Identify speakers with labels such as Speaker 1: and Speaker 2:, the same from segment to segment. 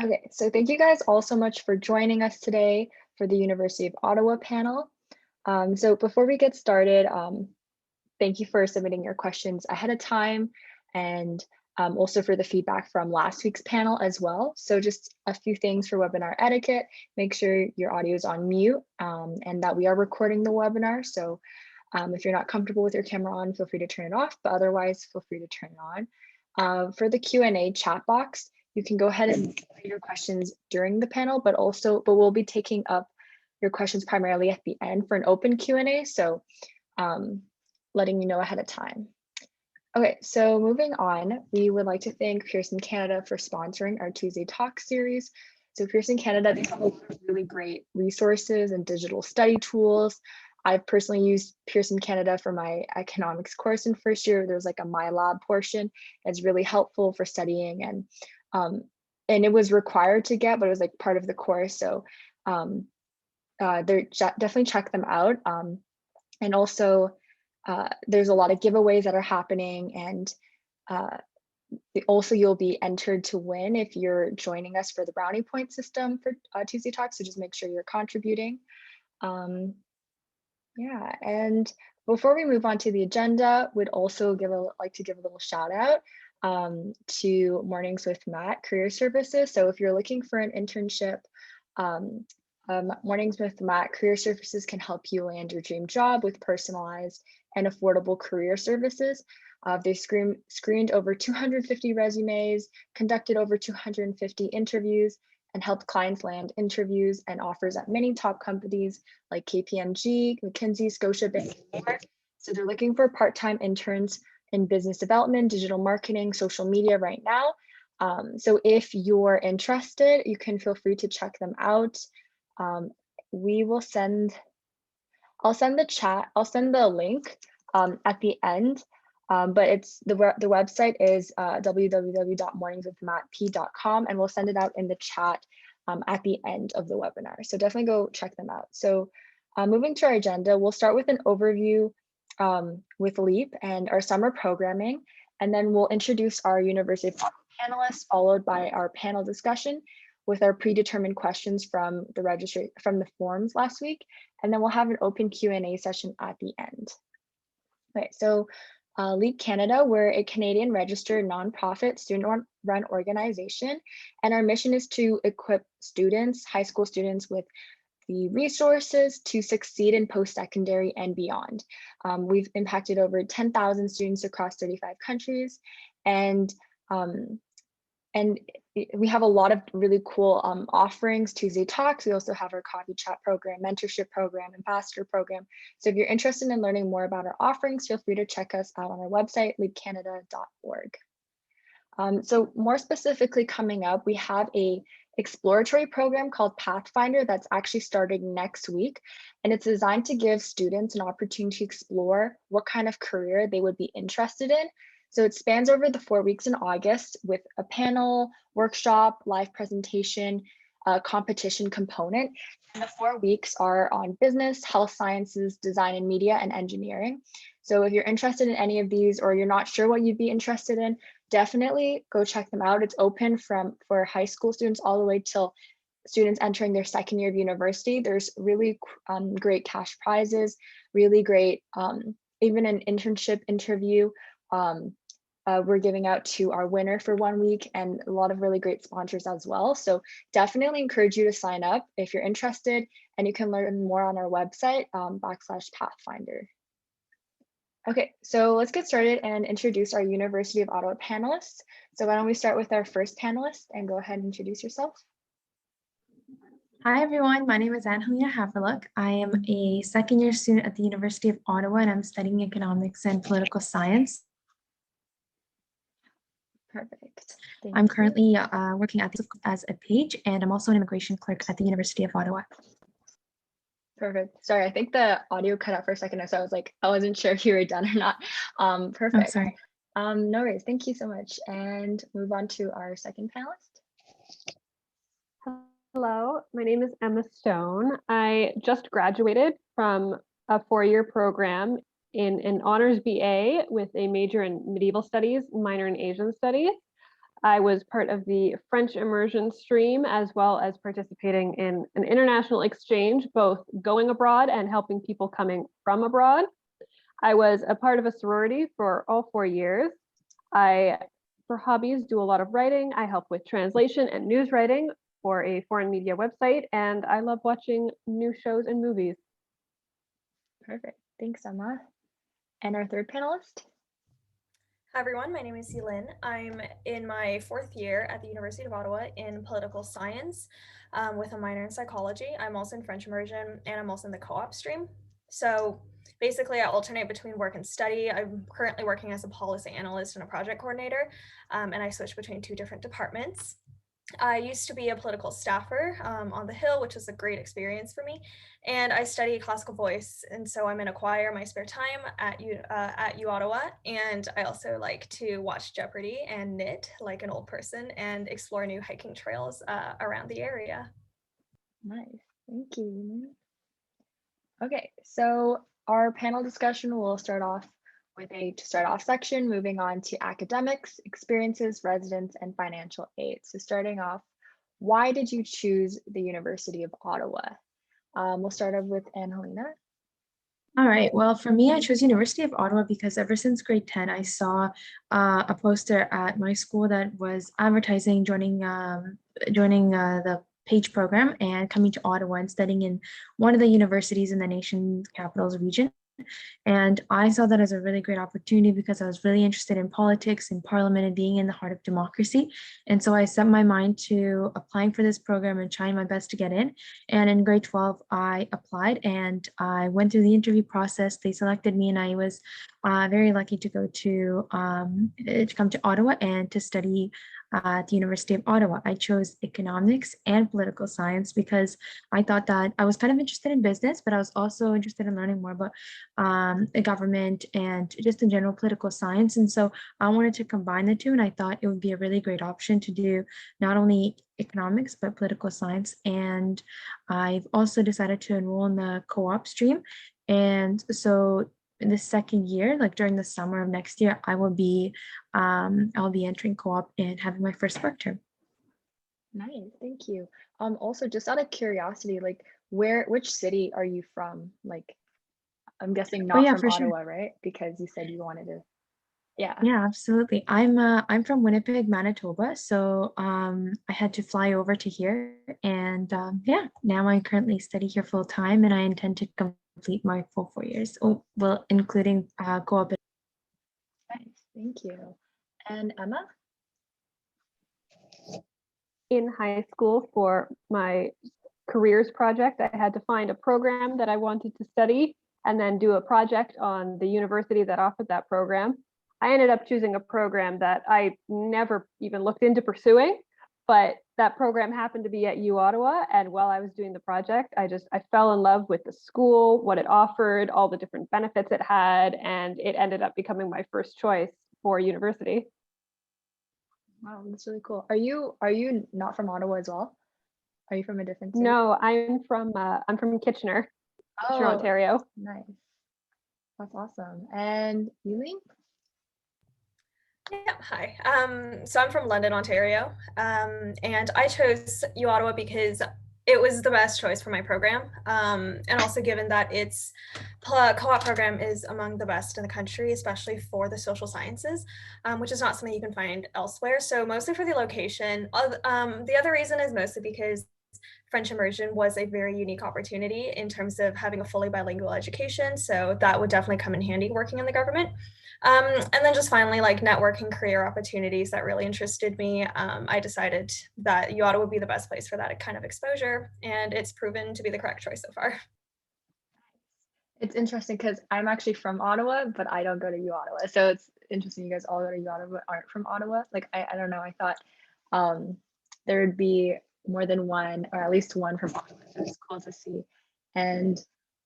Speaker 1: Okay, so thank you guys all so much for joining us today for the University of Ottawa panel. So before we get started, thank you for submitting your questions ahead of time and also for the feedback from last week's panel as well. So just a few things for webinar etiquette. Make sure your audio is on mute and that we are recording the webinar. So if you're not comfortable with your camera on, feel free to turn it off, but otherwise feel free to turn it on. For the Q&A chat box, you can go ahead and put your questions during the panel, but we'll be taking up your questions primarily at the end for an open Q&A. So letting you know ahead of time. Okay, so moving on, we would like to thank Pearson Canada for sponsoring our Tuesday Talk series. So Pearson Canada, they have a lot of really great resources and digital study tools. I've personally used Pearson Canada for my economics course in first year. There's like a My Lab portion that's really helpful for studying, and it was required to get, but it was like part of the course. So definitely check them out. And also, there's a lot of giveaways that are happening, and also you'll be entered to win if you're joining us for the brownie point system for Tuesday Talk. So just make sure you're contributing. Yeah, and before we move on to the agenda, we'd also like to give a little shout out to Mornings with Matt Career Services. So if you're looking for an internship, Mornings with Matt Career Services can help you land your dream job with personalized and affordable career services. They screened over 250 resumes, conducted over 250 interviews, and helped clients land interviews and offers at many top companies like KPMG, McKinsey, Scotiabank, and more. So they're looking for part-time interns in business development, digital marketing, social media right now. So if you're interested, you can feel free to check them out. I'll send the link at the end, but the website is www.morningswithmattp.com, and we'll send it out in the chat at the end of the webinar. So definitely go check them out. So moving to our agenda, we'll start with an overview with LEAP and our summer programming, and then we'll introduce our University of Ottawa panelists, followed by our panel discussion with our predetermined questions from the forms last week, and then we'll have an open Q&A session at the end. Right, so LEAP Canada, we're a Canadian registered nonprofit student-run organization, and our mission is to equip students, high school students, with the resources to succeed in post-secondary and beyond. We've impacted over 10,000 students across 35 countries, and we have a lot of really cool offerings, Tuesday Talks. We also have our coffee chat program, mentorship program, ambassador program. So if you're interested in learning more about our offerings, feel free to check us out on our website, leapcanada.org. So more specifically coming up, we have a exploratory program called Pathfinder that's actually starting next week. And it's designed to give students an opportunity to explore what kind of career they would be interested in. So it spans over the 4 weeks in August with a panel, workshop, live presentation, competition component. And the 4 weeks are on business, health sciences, design and media, and engineering. So if you're interested in any of these, or you're not sure what you'd be interested in, definitely go check them out. It's open for high school students all the way till students entering their second year of university. There's really great cash prizes, really great, even an internship interview. We're giving out to our winner for 1 week, and a lot of really great sponsors as well. So definitely encourage you to sign up if you're interested, and you can learn more on our website, /Pathfinder. Okay, so let's get started and introduce our University of Ottawa panelists. So why don't we start with our first panelist, and go ahead and introduce yourself.
Speaker 2: Hi everyone, my name is Angelina Haverlook. I am a second year student at the University of Ottawa, and I'm studying economics and political science.
Speaker 1: Perfect.
Speaker 2: I'm currently working as a page, and I'm also an immigration clerk at the University of Ottawa.
Speaker 1: Perfect. Sorry, I think the audio cut out for a second, so I wasn't sure if you were done or not. Perfect.
Speaker 2: Oh, sorry.
Speaker 1: No worries. Thank you so much. And move on to our second panelist.
Speaker 3: Hello, my name is Emma Stone. I just graduated from a 4-year program in an honors BA with a major in medieval studies, minor in Asian studies. I was part of the French immersion stream, as well as participating in an international exchange, both going abroad and helping people coming from abroad. I was a part of a sorority for all 4 years. I, for hobbies, do a lot of writing. I help with translation and news writing for a foreign media website, and I love watching new shows and movies.
Speaker 1: Perfect. Thanks, Emma. And our third panelist?
Speaker 4: Hi everyone, my name is Yelin. I'm in my 4th year at the University of Ottawa in political science with a minor in psychology. I'm also in French immersion and I'm also in the co-op stream. So basically I alternate between work and study. I'm currently working as a policy analyst and a project coordinator, and I switch between 2 different departments. I used to be a political staffer on the Hill, which was a great experience for me. And I study classical voice. And so I'm in a choir my spare time at UOttawa. And I also like to watch Jeopardy and knit like an old person and explore new hiking trails around the area.
Speaker 1: Nice. Thank you. Okay, so our panel discussion will start off with a to start off section, moving on to academics, experiences, residence, and financial aid. So starting off, why did you choose the University of Ottawa? We'll start off with Angelina.
Speaker 2: All right. Well, for me, I chose University of Ottawa because ever since grade 10, I saw a poster at my school that was advertising joining the PAGE program and coming to Ottawa and studying in one of the universities in the nation's capital's region. And I saw that as a really great opportunity because I was really interested in politics and parliament and being in the heart of democracy. And so I set my mind to applying for this program and trying my best to get in. And in grade 12, I applied and I went through the interview process. They selected me and I was very lucky to go to come to Ottawa and to study at the University of Ottawa. I chose economics and political science because I thought that I was kind of interested in business, but I was also interested in learning more about the government and just in general political science. And so I wanted to combine the two, and I thought it would be a really great option to do not only economics, but political science. And I've also decided to enroll in the co-op stream. And so in the second year, like during the summer of next year, I'll be entering co-op and having my first work term.
Speaker 1: Nice, thank you. Also, just out of curiosity, like which city are you from? Like, I'm guessing not from Ottawa, sure. Right? Because you said you wanted to. Yeah.
Speaker 2: Yeah, absolutely. I'm from Winnipeg, Manitoba. So I had to fly over to here, and yeah, now I currently study here full time, and I intend to complete my full 4 years. Oh, well, including co-op.
Speaker 1: Nice, thank you. And Emma?
Speaker 3: In high school, for my careers project, I had to find a program that I wanted to study and then do a project on the university that offered that program. I ended up choosing a program that I never even looked into pursuing, but that program happened to be at UOttawa. And while I was doing the project, I fell in love with the school, what it offered, all the different benefits it had, and it ended up becoming my first choice for university.
Speaker 1: Wow, that's really cool. Are you not from Ottawa as well? Are you from a different city?
Speaker 3: No, I'm from Kitchener, Kitchener, Ontario.
Speaker 1: Nice. That's awesome. And Eileen?
Speaker 4: Yeah, hi. So I'm from London, Ontario, and I chose UOttawa because it was the best choice for my program, and also given that its co-op program is among the best in the country, especially for the social sciences, which is not something you can find elsewhere. So mostly for the location. The other reason is mostly because French immersion was a very unique opportunity in terms of having a fully bilingual education. So that would definitely come in handy working in the government. And then just finally, like networking career opportunities that really interested me. I decided that UOttawa would be the best place for that kind of exposure, and it's proven to be the correct choice so far.
Speaker 1: It's interesting because I'm actually from Ottawa, but I don't go to UOttawa. So it's interesting you guys all go to UOttawa but aren't from Ottawa. Like, I don't know, I thought there would be more than one, or at least one from Ottawa. So it's cool to see. And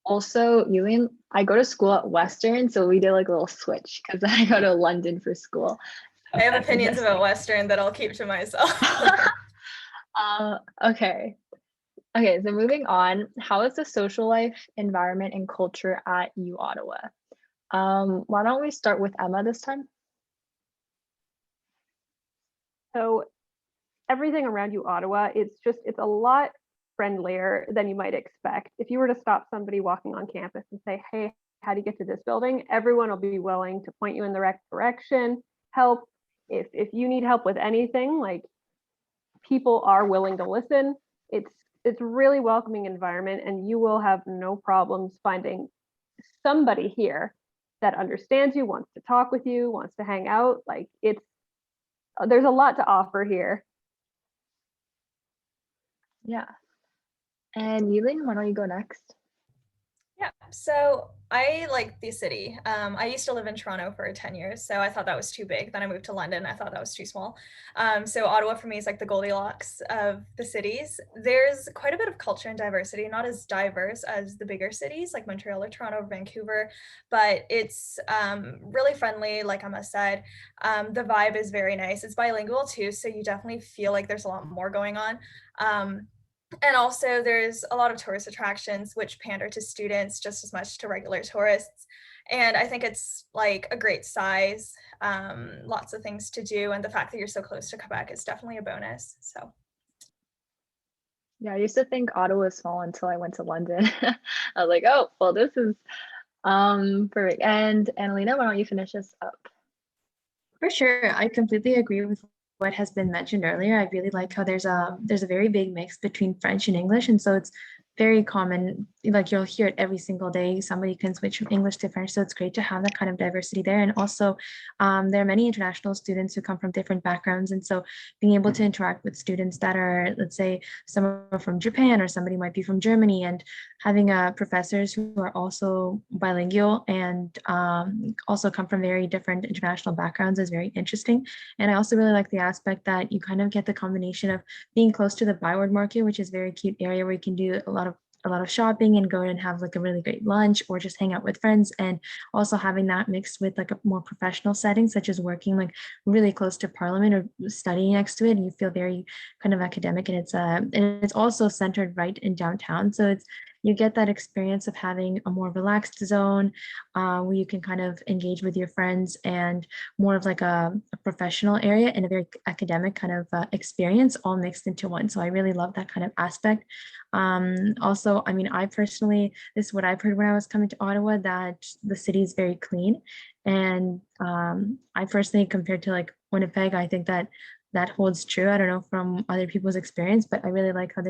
Speaker 1: also, Eileen, I go to school at Western, so we did like a little switch because I go to London for school.
Speaker 4: So I have opinions about Western that I'll keep to myself.
Speaker 1: Okay. Okay, so moving on, how is the social life, environment, and culture at UOttawa? Why don't we start with Emma this time?
Speaker 3: So everything around UOttawa, it's a lot friendlier than you might expect. If you were to stop somebody walking on campus and say, hey, how do you get to this building? Everyone will be willing to point you in the right direction, help. If you need help with anything, like, people are willing to listen. It's really welcoming environment, and you will have no problems finding somebody here that understands you, wants to talk with you, wants to hang out. Like, there's a lot to offer here.
Speaker 1: Yeah. And Yulin, why don't you go next?
Speaker 4: Yeah, so I like the city. I used to live in Toronto for 10 years, so I thought that was too big. Then I moved to London. I thought that was too small. So Ottawa for me is like the Goldilocks of the cities. There's quite a bit of culture and diversity, not as diverse as the bigger cities like Montreal or Toronto or Vancouver, but it's really friendly, like Emma said. The vibe is very nice. It's bilingual too, so you definitely feel like there's a lot more going on. And also there's a lot of tourist attractions which pander to students just as much to regular tourists. And I think it's like a great size, lots of things to do. And the fact that you're so close to Quebec is definitely a bonus. So.
Speaker 1: Yeah, I used to think Ottawa was small until I went to London. I was like, oh, well, this is perfect. And Annalena, why don't you finish us up?
Speaker 2: For sure, I completely agree with what has been mentioned earlier. I really like how there's a very big mix between French and English, and so it's very common, like you'll hear it every single day. Somebody can switch from English to French, so it's great to have that kind of diversity there. And also, there are many international students who come from different backgrounds, and so being able to interact with students that are, let's say, some are from Japan or somebody might be from Germany, and having professors who are also bilingual and also come from very different international backgrounds is very interesting. And I also really like the aspect that you kind of get the combination of being close to the Byward Market, which is a very cute area where you can do a lot of shopping and go and have like a really great lunch or just hang out with friends, and also having that mixed with like a more professional setting, such as working like really close to Parliament or studying next to it, and you feel very kind of academic. And it's also centered right in downtown, so you get that experience of having a more relaxed zone where you can kind of engage with your friends, and more of like a professional area and a very academic kind of experience all mixed into one. So I really love that kind of aspect. Also, I mean, I personally, this is what I've heard when I was coming to Ottawa, that the city is very clean. And I personally, compared to like Winnipeg, I think that holds true. I don't know from other people's experience, but I really like how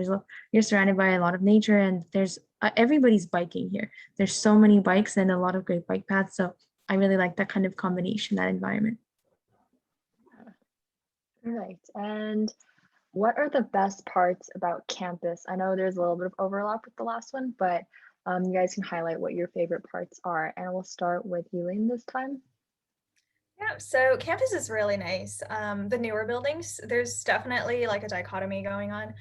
Speaker 2: you're surrounded by a lot of nature, and there's everybody's biking here. There's so many bikes and a lot of great bike paths. So I really like that kind of combination, that environment.
Speaker 1: All right. And what are the best parts about campus? I know there's a little bit of overlap with the last one, but you guys can highlight what your favorite parts are. And we'll start with Elaine this time.
Speaker 4: Yeah, so campus is really nice. The newer buildings, there's definitely like a dichotomy going on,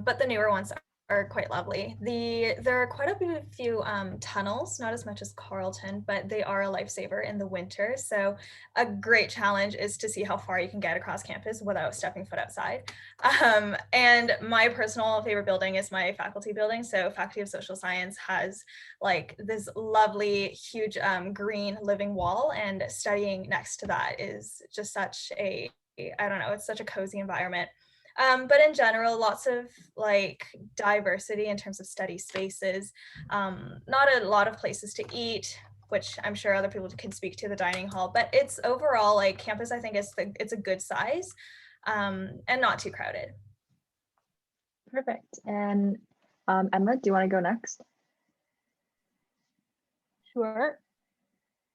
Speaker 4: but the newer ones are quite lovely. There are quite a few tunnels, not as much as Carleton, but they are a lifesaver in the winter. So a great challenge is to see how far you can get across campus without stepping foot outside. And my personal favorite building is my faculty building. So Faculty of Social Science has like this lovely, huge green living wall, and studying next to that is just such I don't know, it's such a cozy environment. But in general, lots of like diversity in terms of study spaces, not a lot of places to eat, which I'm sure other people can speak to the dining hall, but it's overall like campus, I think it's a good size and not too crowded.
Speaker 1: Perfect. And Emma, do you want to go next?
Speaker 3: Sure.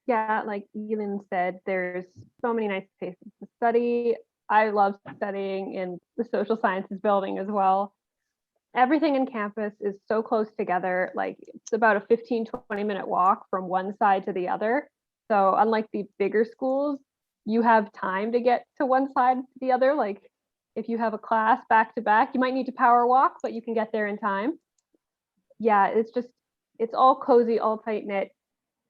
Speaker 3: Yeah, like Elin said, there's so many nice places to study. I love studying in the social sciences building as well. Everything in campus is so close together. Like, it's about a 15-20 minute walk from one side to the other. So unlike the bigger schools, you have time to get to one side to the other. Like, if you have a class back to back, you might need to power walk, but you can get there in time. Yeah, it's all cozy, all tight knit.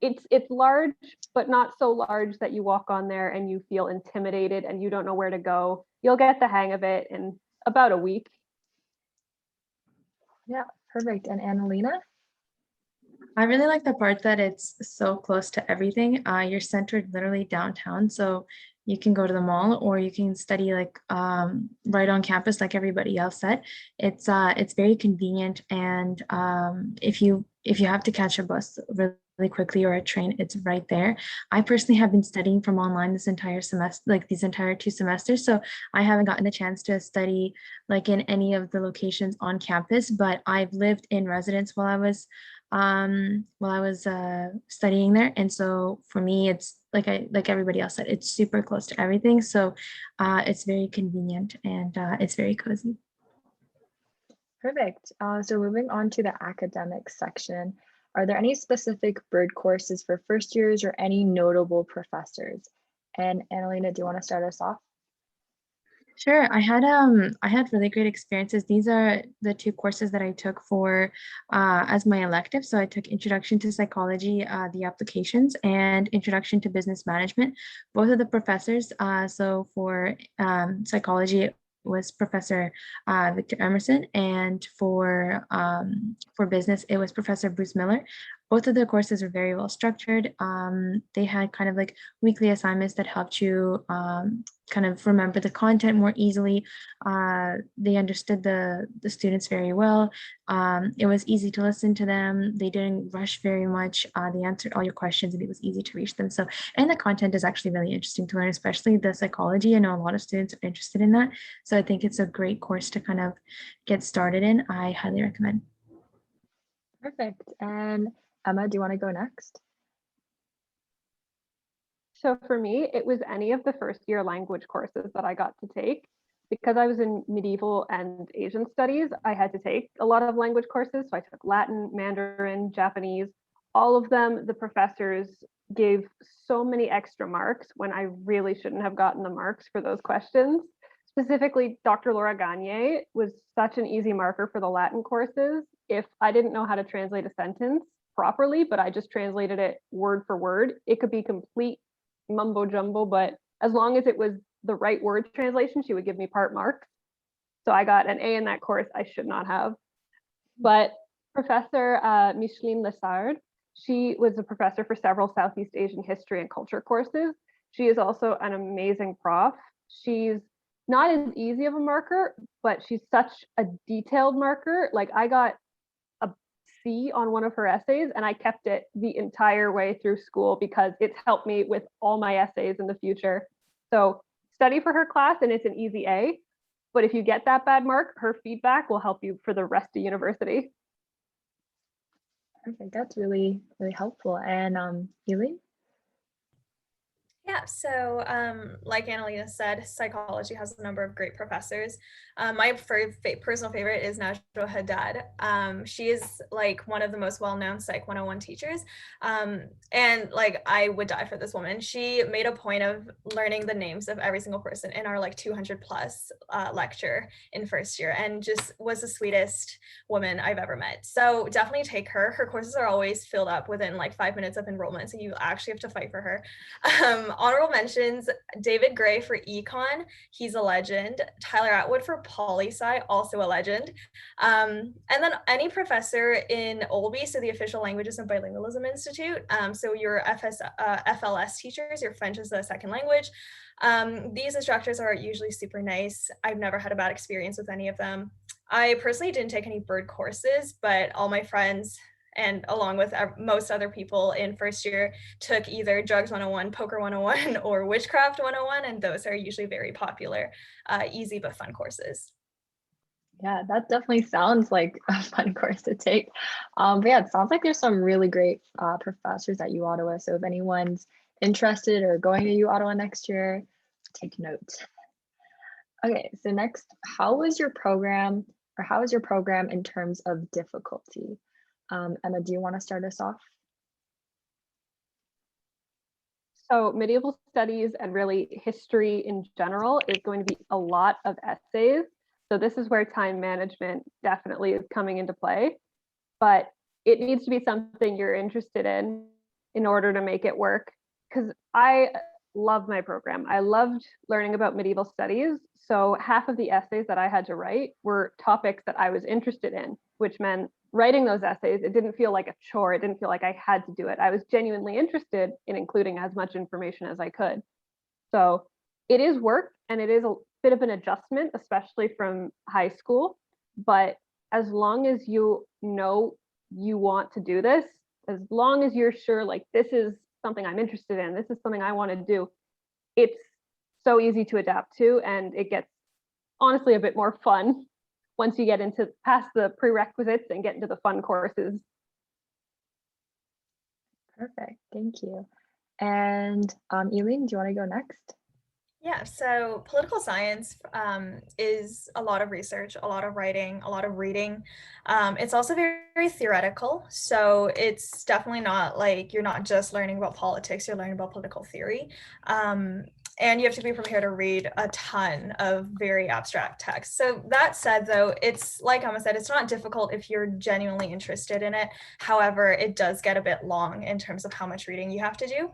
Speaker 3: It's large, but not so large that you walk on there and you feel intimidated and you don't know where to go. You'll get the hang of it in about a week.
Speaker 1: Yeah, perfect. And Annalena?
Speaker 2: I really like the part that it's so close to everything. You're centered literally downtown, so you can go to the mall, or you can study like right on campus, like everybody else said. It's very convenient, and if you have to catch a bus really quickly or a train, it's right there. I personally have been studying from online this entire semester, like these entire 2 semesters, so I haven't gotten the chance to study like in any of the locations on campus, but I've lived in residence while I was studying there, and so for me, it's like everybody else said, it's super close to everything, so it's very convenient, and it's very cozy.
Speaker 1: Perfect. So moving on to the academic section, are there any specific bird courses for first years or any notable professors? And Annalena, do you want to start us off?
Speaker 2: Sure. I had really great experiences. These are the 2 courses that I took for as my elective. So I took Introduction to Psychology, the applications, and Introduction to Business Management. Both of the professors, so for psychology, it was Professor Victor Emerson, and for business, it was Professor Bruce Miller. Both of the courses were very well structured. They had kind of like weekly assignments that helped you kind of remember the content more easily. They understood the students very well. It was easy to listen to them. They didn't rush very much. They answered all your questions, and it was easy to reach them. So, and the content is actually really interesting to learn, especially the psychology. I know a lot of students are interested in that. So I think it's a great course to kind of get started in. I highly recommend.
Speaker 1: Perfect. And Emma, do you want to go next?
Speaker 3: So for me, it was any of the first year language courses that I got to take. Because I was in medieval and Asian studies, I had to take a lot of language courses. So I took Latin, Mandarin, Japanese. All of them, the professors gave so many extra marks when I really shouldn't have gotten the marks for those questions. Specifically, Dr. Laura Gagne was such an easy marker for the Latin courses. If I didn't know how to translate a sentence properly, but I just translated it word for word, it could be complete mumbo jumbo, but as long as it was the right word translation, she would give me part marks. So I got an A in that course I should not have. But Professor Micheline Lessard, she was a professor for several Southeast Asian history and culture courses. She is also an amazing prof. She's not as easy of a marker, but she's such a detailed marker. Like I got a C on one of her essays, and I kept it the entire way through school because it's helped me with all my essays in the future. So study for her class and it's an easy A, but if you get that bad mark, her feedback will help you for the rest of university.
Speaker 1: Okay, that's really, really helpful. And Eileen?
Speaker 4: Yeah, so like Annalena said, psychology has a number of great professors. My personal favorite is Najwa Haddad. She is like one of the most well-known Psych 101 teachers. And like I would die for this woman. She made a point of learning the names of every single person in our like 200 plus lecture in first year, and just was the sweetest woman I've ever met. So definitely take her. Her courses are always filled up within like 5 minutes of enrollment, so you actually have to fight for her. Honorable mentions, David Gray for econ, he's a legend. Tyler Atwood for poli-sci, also a legend. And then any professor in OLBI, so the Official Languages and Bilingualism Institute, so your FLS teachers, your French as a second language. These instructors are usually super nice. I've never had a bad experience with any of them. I personally didn't take any bird courses, but all my friends and along with most other people in first year took either Drugs 101, Poker 101, or Witchcraft 101, and those are usually very popular, easy but fun courses.
Speaker 1: Yeah, that definitely sounds like a fun course to take. But yeah, it sounds like there's some really great professors at UOttawa. So if anyone's interested or going to UOttawa next year, take note. Okay, so next, how is your program in terms of difficulty? Emma, do you want to start us off?
Speaker 3: So medieval studies and really history in general is going to be a lot of essays. So this is where time management definitely is coming into play, but it needs to be something you're interested in order to make it work. Because I love my program. I loved learning about medieval studies. So half of the essays that I had to write were topics that I was interested in, which meant writing those essays, it didn't feel like a chore. It didn't feel like I had to do it. I was genuinely interested in including as much information as I could. So it is work and it is a bit of an adjustment, especially from high school. But as long as you know you want to do this, as long as you're sure, like, this is something I'm interested in, this is something I want to do, it's so easy to adapt to, and it gets honestly a bit more fun once you get into past the prerequisites and get into the fun courses.
Speaker 1: Perfect, thank you. And Eileen, do you want to go next?
Speaker 4: Yeah, so political science is a lot of research, a lot of writing, a lot of reading. It's also very theoretical. So it's definitely not like you're not just learning about politics, you're learning about political theory. And you have to be prepared to read a ton of very abstract text. So that said, though, it's like Emma said, it's not difficult if you're genuinely interested in it. However, it does get a bit long in terms of how much reading you have to do.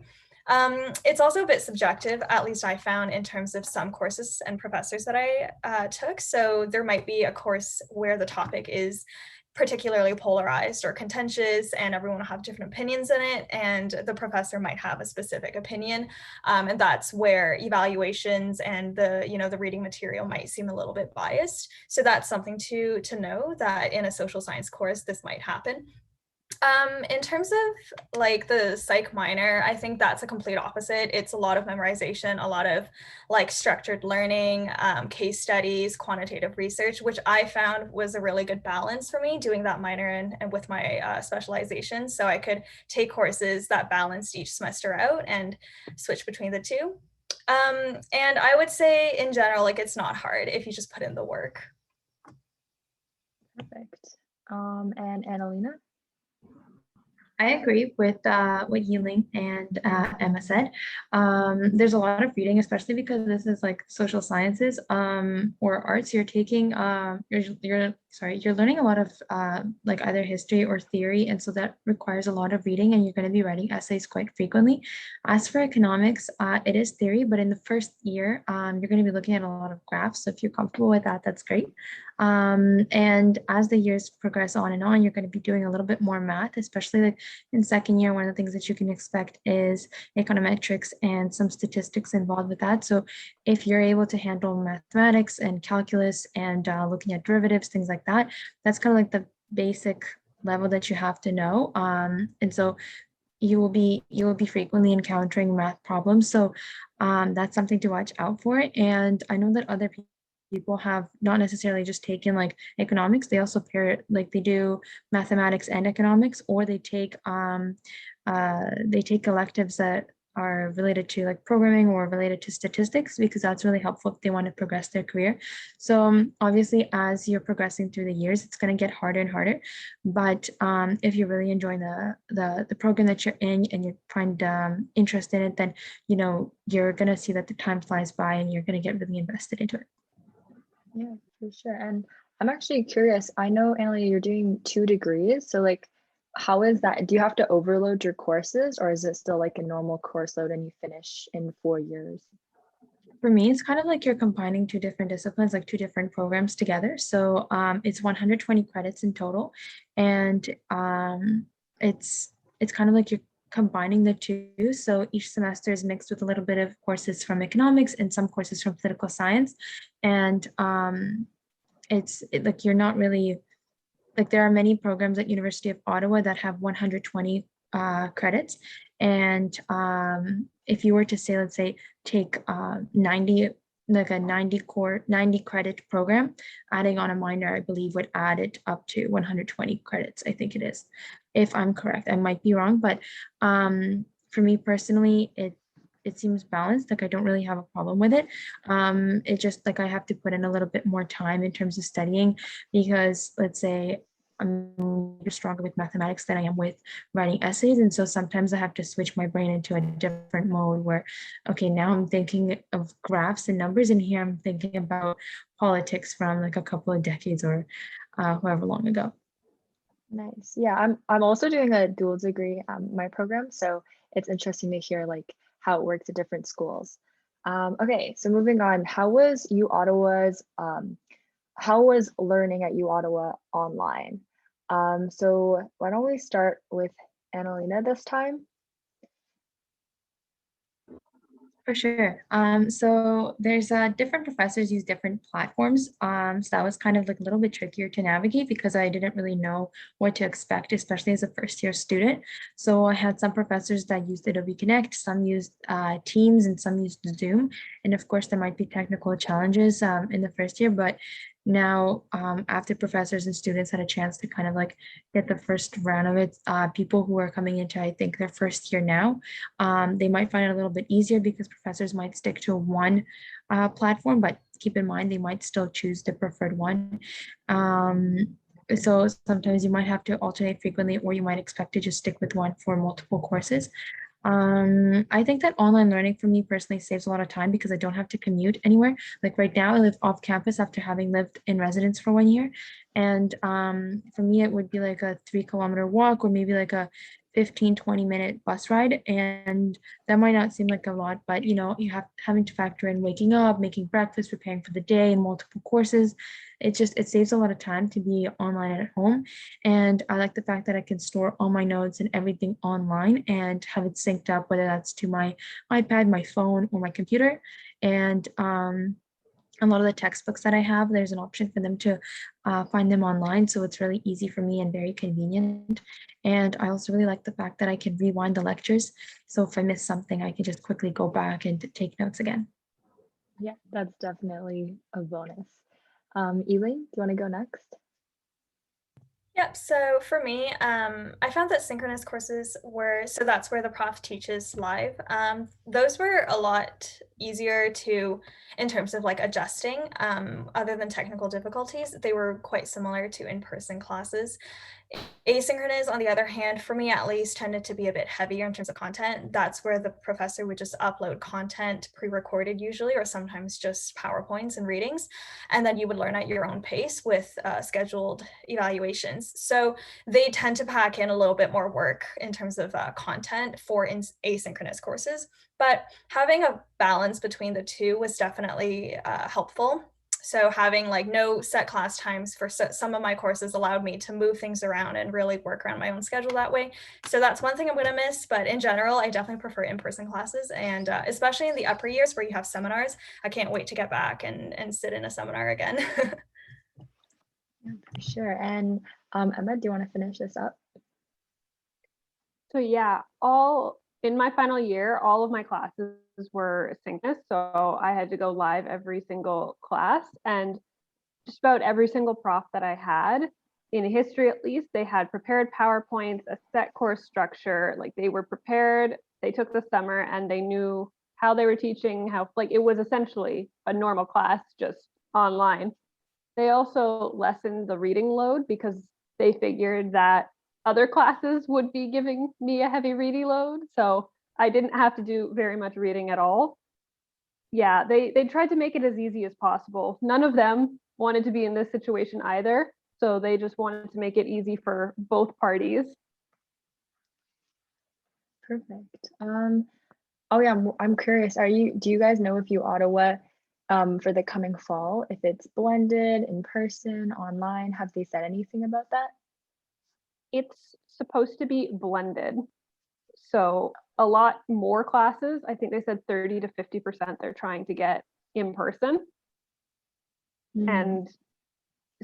Speaker 4: It's also a bit subjective, at least I found, in terms of some courses and professors that I took. So there might be a course where the topic is particularly polarized or contentious and everyone will have different opinions in it, and the professor might have a specific opinion, and that's where evaluations and the reading material might seem a little bit biased. So that's something to know, that in a social science course this might happen. In terms of like the psych minor, I think that's a complete opposite. It's a lot of memorization, a lot of like structured learning, case studies, quantitative research, which I found was a really good balance for me doing that minor and with my specialization. So I could take courses that balanced each semester out and switch between the two. And I would say in general, like, it's not hard if you just put in the work.
Speaker 1: Perfect. And Annalena?
Speaker 2: I agree with what Yiling and Emma said. There's a lot of reading, especially because this is like social sciences or arts. You're taking you're learning a lot of like either history or theory, and so that requires a lot of reading, and you're going to be writing essays quite frequently. As for economics, it is theory, but in the first year, you're going to be looking at a lot of graphs. So if you're comfortable with that, that's great. And as the years progress on and on, you're going to be doing a little bit more math, especially like in second year. One of the things that you can expect is econometrics and some statistics involved with that. So if you're able to handle mathematics and calculus and looking at derivatives, things like that, that's kind of like the basic level that you have to know. And so you will be frequently encountering math problems. So that's something to watch out for. And I know that other people have not necessarily just taken like economics, they also pair it, like they do mathematics and economics, or they take electives that are related to like programming or related to statistics, because that's really helpful if they want to progress their career. So obviously as you're progressing through the years, it's going to get harder and harder, but if you're really enjoying the program that you're in and you find interest in it, then you're going to see that the time flies by and you're going to get really invested into it.
Speaker 1: Yeah, for sure. And I'm actually curious, I know, Annalie, you're doing 2 degrees. So like, how is that? Do you have to overload your courses, or is it still like a normal course load and you finish in 4 years?
Speaker 2: For me, it's kind of like you're combining 2 different disciplines, like 2 different programs together. So it's 120 credits in total. And it's kind of like you're combining the 2. So each semester is mixed with a little bit of courses from economics and some courses from political science. And like you're not really, like there are many programs at University of Ottawa that have 120 credits. And if you were to say, let's say, take 90, like a 90 credit program, adding on a minor, I believe would add it up to 120 credits. I think it is, if I'm correct. I might be wrong, but for me personally, it seems balanced. Like I don't really have a problem with it. It just like I have to put in a little bit more time in terms of studying, because let's say I'm stronger with mathematics than I am with writing essays. And so sometimes I have to switch my brain into a different mode where, okay, now I'm thinking of graphs and numbers, and here I'm thinking about politics from like a couple of decades or however long ago.
Speaker 1: Nice. Yeah, I'm also doing a dual degree my program, so it's interesting to hear like how it works at different schools. Okay, so moving on, how was learning at UOttawa online? So why don't we start with Annalena this time?
Speaker 2: For sure. So there's different professors use different platforms. So that was kind of like a little bit trickier to navigate because I didn't really know what to expect, especially as a first year student. So I had some professors that used Adobe Connect, some used Teams, and some used Zoom. And of course, there might be technical challenges in the first year, but now after professors and students had a chance to kind of like get the first round of it, people who are coming into, I think, their first year now, they might find it a little bit easier because professors might stick to one platform, but keep in mind they might still choose the preferred one. So sometimes you might have to alternate frequently, or you might expect to just stick with one for multiple courses. I think that online learning for me personally saves a lot of time because I don't have to commute anywhere. Like right now, I live off campus after having lived in residence for 1 year. And for me, it would be like a 3 kilometer walk or maybe like a 15-20 minute bus ride. And that might not seem like a lot, but you know, you have having to factor in waking up, making breakfast, preparing for the day, and multiple courses. It saves a lot of time to be online at home. And I like the fact that I can store all my notes and everything online and have it synced up, whether that's to my iPad, my phone, or my computer. And a lot of the textbooks that I have, there's an option for them to find them online. So it's really easy for me and very convenient. And I also really like the fact that I can rewind the lectures. So if I miss something, I can just quickly go back and take notes again.
Speaker 1: Yeah, that's definitely a bonus. Elaine, do you want to go next?
Speaker 4: Yep. So for me, I found that synchronous courses so that's where the prof teaches live. Those were a lot easier in terms of like adjusting, other than technical difficulties. They were quite similar to in-person classes. Asynchronous, on the other hand, for me at least, tended to be a bit heavier in terms of content. That's where the professor would just upload content pre-recorded usually, or sometimes just PowerPoints and readings. And then you would learn at your own pace with scheduled evaluations. So they tend to pack in a little bit more work in terms of content for asynchronous courses. But having a balance between the two was definitely helpful. So having like no set class times for some of my courses allowed me to move things around and really work around my own schedule that way. So that's one thing I'm going to miss. But in general, I definitely prefer in-person classes. And especially in the upper years where you have seminars, I can't wait to get back and sit in a seminar again.
Speaker 1: Yeah, for sure. And Emma, do you want to finish this up?
Speaker 3: So yeah, in my final year, all of my classes were synchronous. So I had to go live every single class, and just about every single prof that I had, in history at least, they had prepared PowerPoints, a set course structure. Like they were prepared, they took the summer and they knew how they were teaching, like it was essentially a normal class just online. They also lessened the reading load because they figured that other classes would be giving me a heavy reading load. So I didn't have to do very much reading at all. Yeah, they tried to make it as easy as possible. None of them wanted to be in this situation either. So they just wanted to make it easy for both parties.
Speaker 1: Perfect. Oh yeah, I'm curious. Do you guys know if UOttawa for the coming fall, if it's blended, in person, online? Have they said anything about that?
Speaker 3: It's supposed to be blended. So a lot more classes, I think they said 30 to 50% they're trying to get in person. And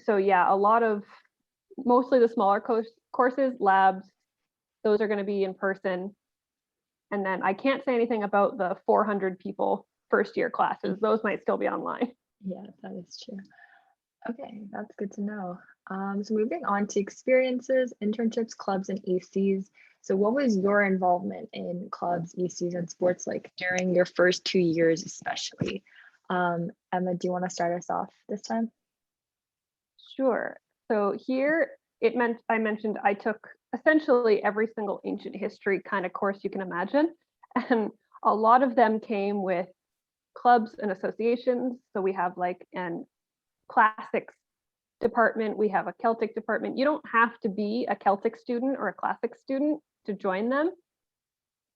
Speaker 3: so yeah, mostly the smaller courses, labs, those are going to be in person. And then I can't say anything about the 400 people first year classes. Those might still be online.
Speaker 1: Yeah, that is true. Okay, that's good to know. So moving on to experiences, internships, clubs, and ACs. So what was your involvement in clubs, ACs, and sports like during your first 2 years, especially? Emma, do you want to start us off this time?
Speaker 3: Sure. So here I mentioned I took essentially every single ancient history kind of course you can imagine. And a lot of them came with clubs and associations. So we have like an classics department, we have a Celtic department. You don't have to be a Celtic student or a classics student to join them,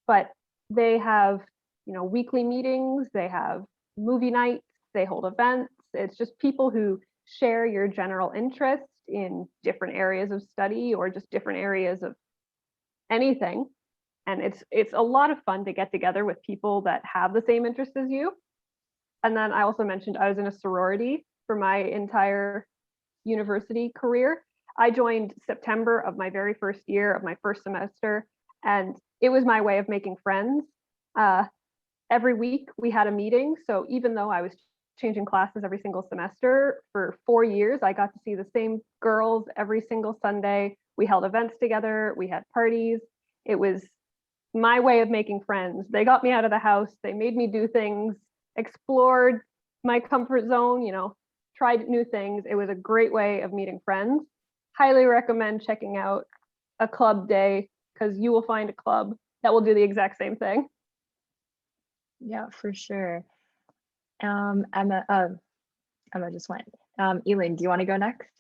Speaker 3: but they have, weekly meetings, they have movie nights, they hold events. It's just people who share your general interest in different areas of study or just different areas of anything. And it's a lot of fun to get together with people that have the same interests as you. And then I also mentioned I was in a sorority for my entire university career. I joined September of my very first year of my first semester, and it was my way of making friends. Every week we had a meeting. So even though I was changing classes every single semester for 4 years, I got to see the same girls every single Sunday. We held events together, we had parties. It was my way of making friends. They got me out of the house, they made me do things, explored my comfort zone, tried new things. It was a great way of meeting friends. Highly recommend checking out a club day, because you will find a club that will do the exact same thing.
Speaker 1: Yeah, for sure. Emma just went. Elaine, do you want to go next?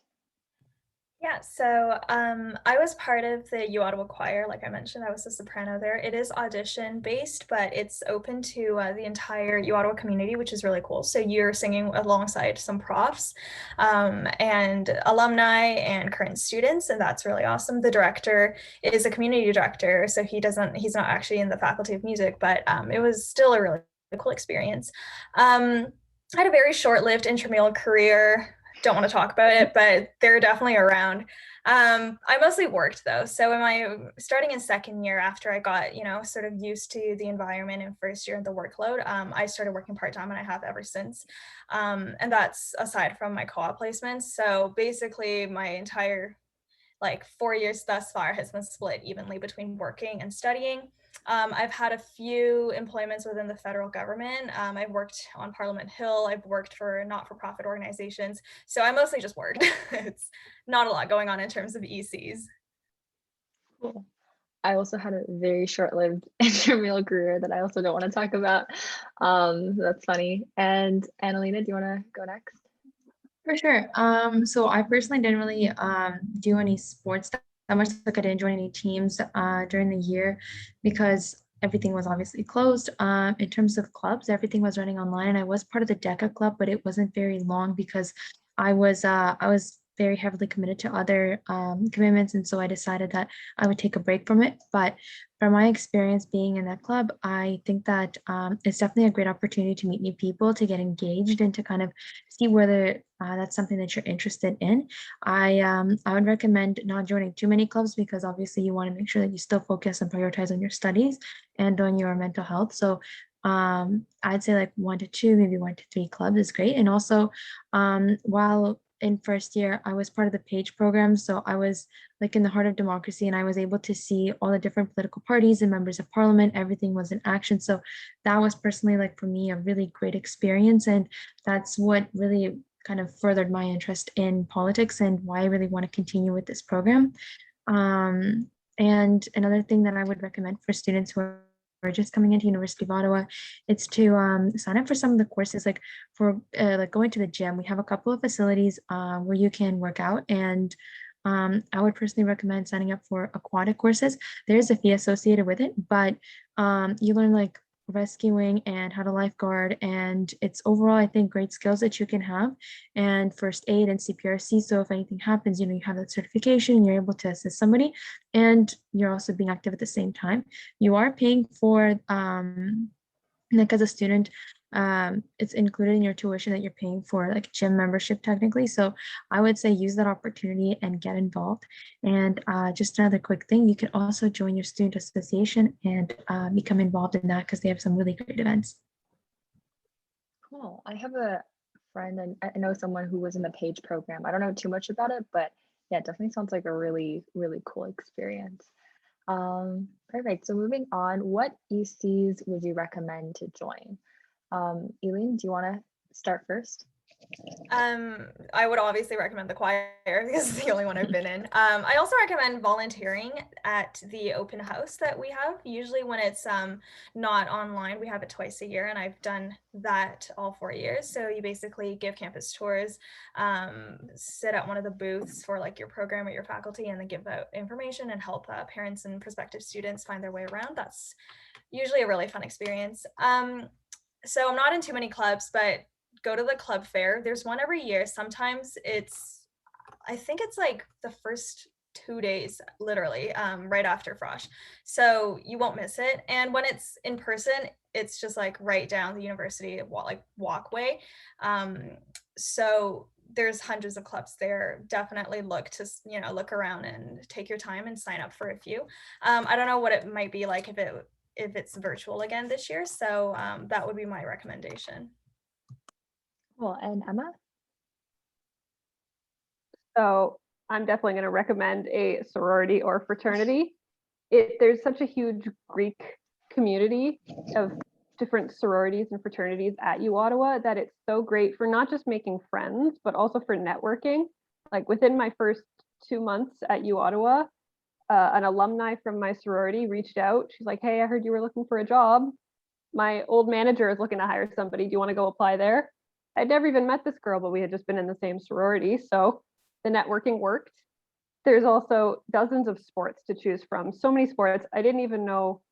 Speaker 4: Yeah, so I was part of the UOttawa choir. Like I mentioned, I was a soprano there. It is audition based, but it's open to the entire UOttawa community, which is really cool. So you're singing alongside some profs and alumni and current students, and that's really awesome. The director is a community director, so he's not actually in the faculty of music, but it was still a really cool experience. I had a very short-lived intramural career. Don't want to talk about it, but they're definitely around. I mostly worked though. So starting in second year, after I got, sort of used to the environment in first year and the workload, I started working part-time, and I have ever since. And that's aside from my co-op placements. So basically my entire 4 years thus far has been split evenly between working and studying. I've had a few employments within the federal government. I've worked on Parliament Hill. I've worked for not-for-profit organizations. So I mostly just worked. It's not a lot going on in terms of ECs.
Speaker 1: Cool. I also had a very short-lived intramural career that I also don't want to talk about. That's funny. And Annalena, do you want to go next?
Speaker 2: For sure. So I personally didn't really do any sports that much. Like I didn't join any teams during the year because everything was obviously closed. In terms of clubs, everything was running online. I was part of the DECA club, but it wasn't very long because I was very heavily committed to other commitments, and so I decided that I would take a break from it. But from my experience being in that club, I think that it's definitely a great opportunity to meet new people, to get engaged, and to kind of see whether that's something that you're interested in. I would recommend not joining too many clubs because obviously you want to make sure that you still focus and prioritize on your studies and on your mental health. So I'd say 1 to 2, maybe 1 to 3 clubs is great. And also while in first year, I was part of the PAGE program. So I was in the heart of democracy, and I was able to see all the different political parties and members of parliament. Everything was in action. So that was personally for me a really great experience. And that's what really kind of furthered my interest in politics and why I really want to continue with this program. And another thing that I would recommend for students who are just coming into University of Ottawa, it's to sign up for some of the courses. For going to the gym, we have a couple of facilities where you can work out, and I would personally recommend signing up for aquatic courses. There's a fee associated with it, but you learn rescuing and how to lifeguard, and it's overall, I think, great skills that you can have, and first aid and CPRC. So if anything happens, you have that certification, you're able to assist somebody, and you're also being active at the same time. You are paying for as a student, it's included in your tuition that you're paying for gym membership technically. So I would say use that opportunity and get involved. And just another quick thing, you can also join your student association and become involved in that because they have some really great events.
Speaker 1: Cool. I have a friend, and I know someone who was in the PAGE program. I don't know too much about it, but yeah, it definitely sounds like a really, really cool experience. Perfect. So moving on, what ECs would you recommend to join? Eileen, do you want to start first?
Speaker 4: I would obviously recommend the choir because it's the only one I've been in. I also recommend volunteering at the open house that we have. Usually when it's not online, we have it twice a year, and I've done that all 4 years. So you basically give campus tours, sit at one of the booths for your program or your faculty, and then give out information and help parents and prospective students find their way around. That's usually a really fun experience. So I'm not in too many clubs, but go to the club fair. There's one every year. Sometimes I think it's the first 2 days, literally, right after Frosh. So you won't miss it. And when it's in person, it's just like right down the university walkway. So there's hundreds of clubs there. Definitely look around and take your time and sign up for a few. I don't know what it might be like if it's virtual again this year. So that would be my recommendation.
Speaker 1: Cool. And Emma?
Speaker 3: So I'm definitely going to recommend a sorority or fraternity. There's such a huge Greek community of different sororities and fraternities at UOttawa that it's so great for not just making friends, but also for networking. Like within my first 2 months at UOttawa, an alumni from my sorority reached out. She's like, hey, I heard you were looking for a job. My old manager is looking to hire somebody. Do you want to go apply there? I'd never even met this girl, but we had just been in the same sorority. So the networking worked. There's also dozens of sports to choose from. So many sports. I didn't even know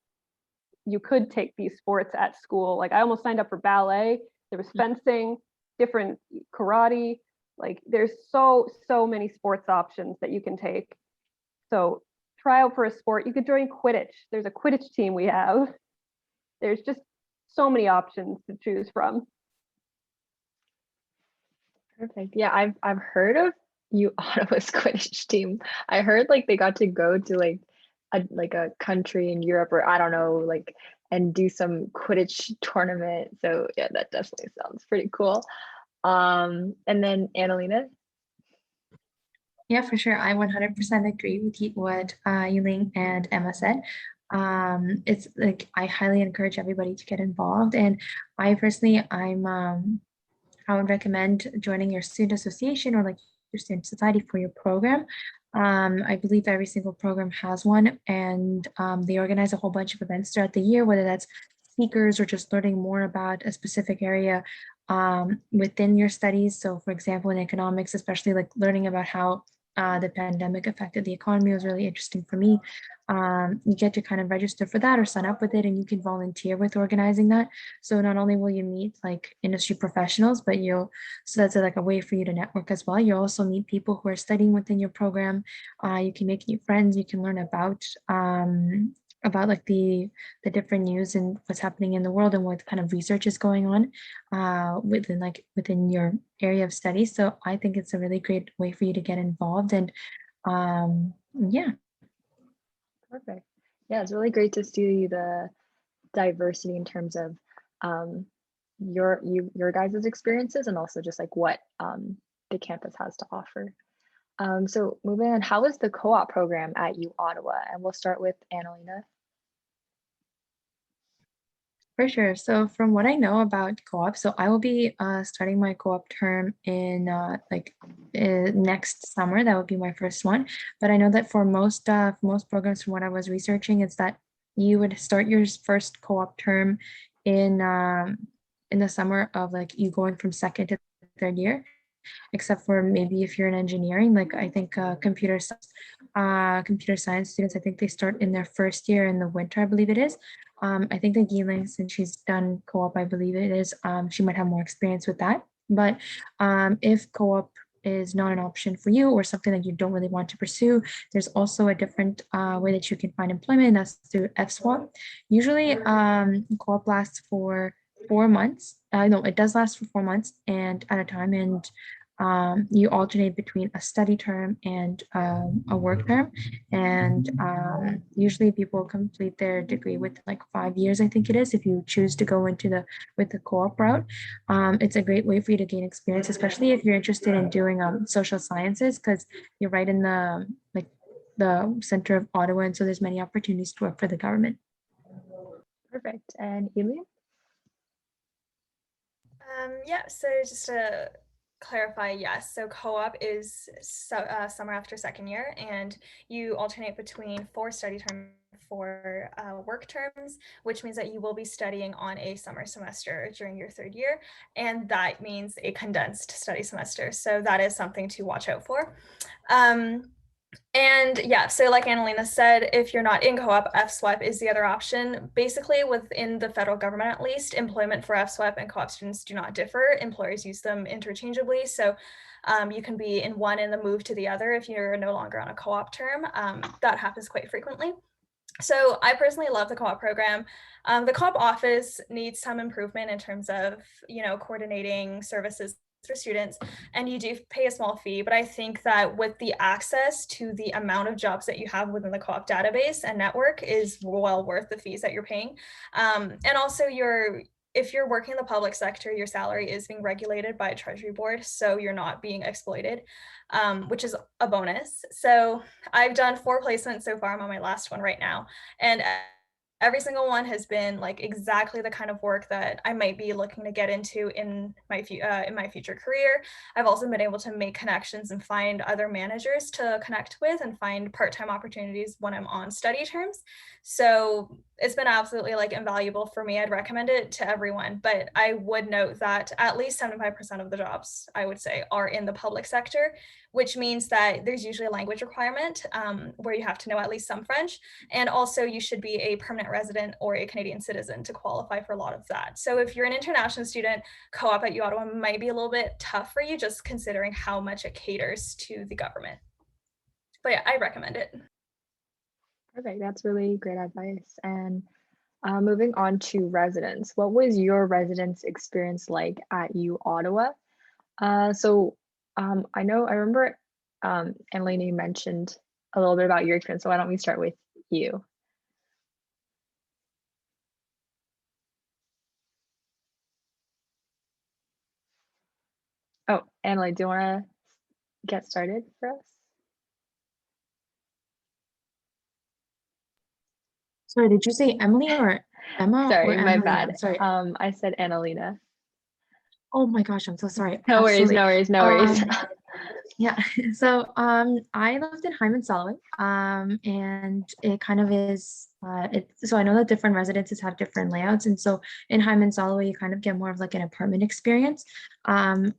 Speaker 3: you could take these sports at school. Like I almost signed up for ballet. There was fencing, different karate. Like there's so many sports options that you can take. So try out for a sport. You could join Quidditch. There's a Quidditch team we have. There's just so many options to choose from.
Speaker 1: Perfect. Yeah, I've heard of Ottawa's Quidditch team. I heard like they got to go to like a country in Europe, or I don't know, like, and do some Quidditch tournament. So yeah, that definitely sounds pretty cool. And then Annalena?
Speaker 2: Yeah, for sure. I 100% agree with what Yuling and Emma said. It's like I highly encourage everybody to get involved, and I personally, I would recommend joining your student association or like your student society for your program. I believe every single program has one, and they organize a whole bunch of events throughout the year, whether that's speakers or just learning more about a specific area within your studies. So for example, in economics, especially like learning about how the pandemic affected the economy was really interesting for me. You get to kind of register for that or sign up with it, and you can volunteer with organizing that. So not only will you meet like industry professionals, but so that's like a way for you to network as well. You'll also meet people who are studying within your program. You can make new friends. You can learn about like the different news and what's happening in the world and what kind of research is going on within your area of study. So I think it's a really great way for you to get involved, and yeah.
Speaker 1: Perfect. Yeah, it's really great to see the diversity in terms of your guys' experiences, and also just like what the campus has to offer. So moving on, how is the co-op program at UOttawa? And we'll start with Annalena.
Speaker 2: For sure. So from what I know about co-op, so I will be starting my co-op term in next summer. That would be my first one. But I know that for most programs, from what I was researching, it's that you would start your first co-op term in the summer of like you going from second to third year, except for maybe if you're in engineering, like I think computer science students, I think they start in their first year in the winter, I believe it is. I think that Yiling, since she's done co-op, I believe it is, she might have more experience with that. But if co-op is not an option for you or something that you don't really want to pursue, there's also a different way that you can find employment, and that's through FSWAP. Usually co-op lasts for 4 months. No, it does last for 4 months and at a time, and you alternate between a study term and a work term, and usually people complete their degree with like 5 years, I think it is, if you choose to go into with the co-op route. It's a great way for you to gain experience, especially if you're interested in doing social sciences, because you're right in the center of Ottawa, and so there's many opportunities to work for the government.
Speaker 1: Perfect. And Eileen?
Speaker 4: Yeah, so just to clarify, yes, so co-op is summer after second year, and you alternate between 4 study terms, 4 work terms, which means that you will be studying on a summer semester during your third year, and that means a condensed study semester, so that is something to watch out for. And yeah, so like Annalena said, if you're not in co-op, FSWAP is the other option. Basically, within the federal government, at least, employment for FSWAP and co-op students do not differ. Employers use them interchangeably. So You can be in one and then move to the other if you're no longer on a co-op term. That happens quite frequently. So I personally love the co-op program. The co-op office needs some improvement in terms of, coordinating services for students, and you do pay a small fee, but I think that with the access to the amount of jobs that you have within the co-op database and network is well worth the fees that you're paying. And also if you're working in the public sector, your salary is being regulated by a treasury board, so you're not being exploited, which is a bonus. So I've done 4 placements so far. I'm on my last one right now, and every single one has been like exactly the kind of work that I might be looking to get into in my future career. I've also been able to make connections and find other managers to connect with and find part-time opportunities when I'm on study terms. So it's been absolutely like invaluable for me. I'd recommend it to everyone, but I would note that at least 75% of the jobs, I would say, are in the public sector, which means that there's usually a language requirement where you have to know at least some French. And also you should be a permanent resident or a Canadian citizen to qualify for a lot of that. So if you're an international student, co-op at UOttawa might be a little bit tough for you, just considering how much it caters to the government. But yeah, I recommend it.
Speaker 1: Perfect. That's really great advice. And moving on to residence, what was your residence experience like at UOttawa? I remember Annalena mentioned a little bit about your experience, so why don't we start with you? Oh, Annalena, do you want to get started for us?
Speaker 2: Sorry, did you say Emily or Emma?
Speaker 1: Sorry,
Speaker 2: or
Speaker 1: my
Speaker 2: Annalena?
Speaker 1: bad.
Speaker 2: Sorry.
Speaker 1: I said Annalena.
Speaker 2: Oh my gosh, I'm so sorry.
Speaker 1: No worries,
Speaker 2: Absolutely.
Speaker 1: no worries, no worries.
Speaker 2: Yeah, so I lived in Hyman-Soloway, and it kind of is, so I know that different residences have different layouts, and so in Hyman-Soloway, you kind of get more of like an apartment experience. You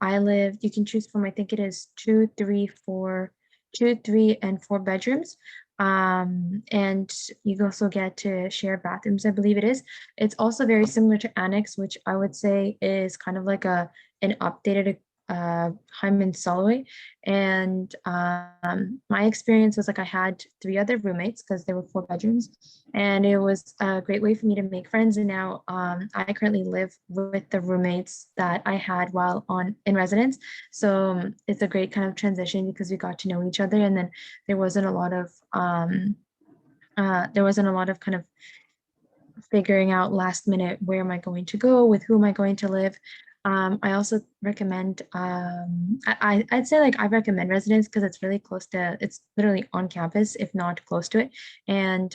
Speaker 2: can choose from, I think it is 2, 3, 4, 2, 3, and 4 bedrooms. And you also get to share bathrooms, I believe it is. It's also very similar to Annex, which I would say is kind of like an updated Hyman-Soloway. And my experience was like I had 3 other roommates because there were 4 bedrooms, and it was a great way for me to make friends. And now I currently live with the roommates that I had while in residence, so it's a great kind of transition because we got to know each other, and then there wasn't a lot of kind of figuring out last minute, where am I going to go, with who am I going to live. I also recommend, I'd say like I recommend residence because it's really close to, it's literally on campus, if not close to it. And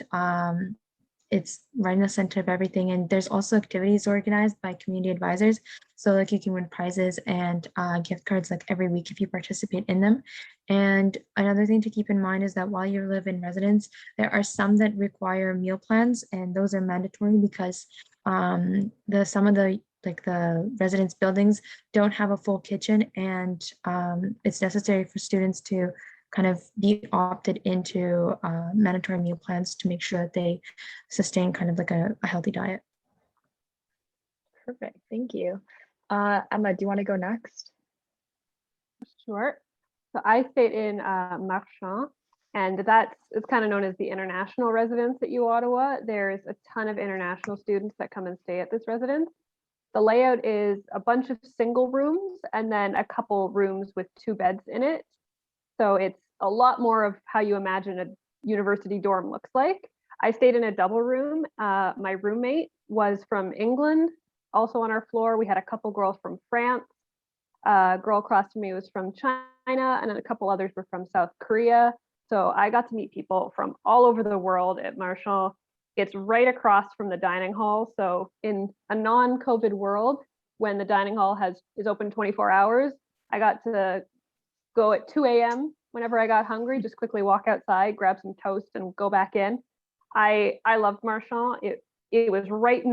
Speaker 2: it's right in the center of everything. And there's also activities organized by community advisors. So like you can win prizes and gift cards like every week if you participate in them. And another thing to keep in mind is that while you live in residence, there are some that require meal plans, and those are mandatory because some of the residence buildings don't have a full kitchen, and it's necessary for students to kind of be opted into mandatory meal plans to make sure that they sustain kind of like a healthy diet.
Speaker 1: Perfect, thank you. Emma, do you want to go next?
Speaker 3: Sure. So I stayed in Marchand, and it's kind of known as the international residence at UOttawa. There's a ton of international students that come and stay at this residence. The layout is a bunch of single rooms and then a couple rooms with 2 beds in it. So it's a lot more of how you imagine a university dorm looks like. I stayed in a double room. My roommate was from England, also on our floor. We had a couple girls from France. A girl across from me was from China, and then a couple others were from South Korea. So I got to meet people from all over the world at Marshall. It's right across from the dining hall. So in a non-COVID world, when the dining hall is open 24 hours, I got to go at 2 a.m. whenever I got hungry, just quickly walk outside, grab some toast, and go back in. I loved Marchand. It was right